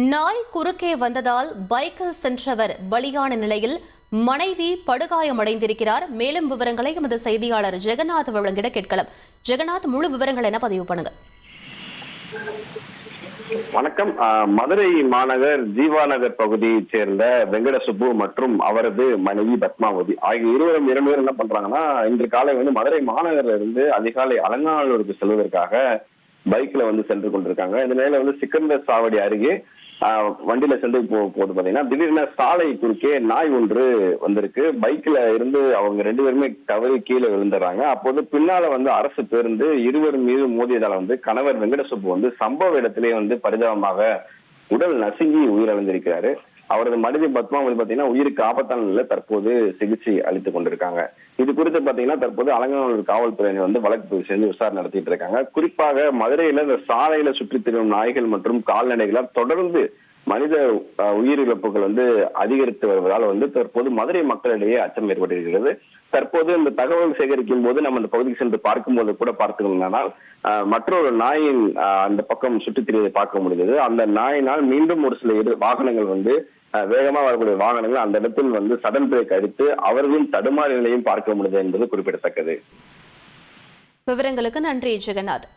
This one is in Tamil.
நாய் குறுக்கே வந்ததால் பைக்கில் சென்றவர் பலியான நிலையில் மனைவி படுகாயமடைந்திருக்கிறார். மேலும் விவரங்களை எமது செய்தியாளர் ஜெகநாத் வழங்கிட கேட்கலாம். ஜெகநாத், முழு விவரங்கள் என்ன பதிவு பண்ணுங்க. வணக்கம். மதுரை மாநகர் ஜீவா நகர் பகுதியைச் சேர்ந்த வெங்கட சுப்பு மற்றும் அவரது மனைவி பத்மாவதி ஆகிய இருவரும் என்ன பண்றாங்கன்னா, இன்று காலை மதுரை மாநகர்ல இருந்து அதிகாலை அலங்காநல்லூருக்கு செல்வதற்காக பைக்ல சென்று கொண்டிருக்காங்க. இந்த நிலையில சிக்கந்தர் சாவடி அருகே வண்டியில சென்று போது பாத்தீங்கன்னா, திடீர்னு சாலை குறுக்கே நாய் ஒன்று வந்திருக்கு. பைக்ல இருந்து அவங்க ரெண்டு பேருமே தவறி கீழே விழுந்துறாங்க. அப்போது பின்னால அரசு பேருந்து இருவர் மீது மோதியதால கணவர் வெங்கடசுப்பு சம்பவ இடத்திலே பரிதாபமாக உடல் நசுங்கி உயிரிழந்திருக்கிறாரு. அவரது மனைவி பத்மாவதி பாத்தீங்கன்னா உயிருக்கு ஆபத்தான நிலையில தற்போது சிகிச்சை அளித்துக் கொண்டிருக்காங்க. இது குறித்து பாத்தீங்கன்னா தற்போது அலங்காநல்லூர் காவல்துறையினர் வழக்கு பதிவு செஞ்சு விசாரணை நடத்திட்டு இருக்காங்க. குறிப்பாக மதுரையில இந்த சாலையில சுற்றித் திரியும் நாய்கள் மற்றும் கால்நடைகளால் தொடர்ந்து மனித உயிரிழப்புகள் அதிகரித்து வருவதால் தற்போது மதுரை மக்களிடையே அச்சம் ஏற்பட்டிருக்கிறது. தற்போது இந்த தகவல் சேகரிக்கும் போது நம்ம இந்த பகுதிக்கு சென்று பார்க்கும்போது கூட பார்த்துக்கணும்னால் மற்றொரு நாயின் அந்த பக்கம் சுற்றித் திரிவதை பார்க்க முடிந்தது. அந்த நாயினால் மீண்டும் ஒரு சில வாகனங்கள் வேகமா வரக்கூடிய வாகனங்கள் அந்த இடத்தில் சடன் பிரேக் அடித்து அவர்களும் தடுமாறு நிலையும் பார்க்க முடியுது என்பது குறிப்பிடத்தக்கது. விவரங்களுக்கு நன்றி ஜெகநாத்.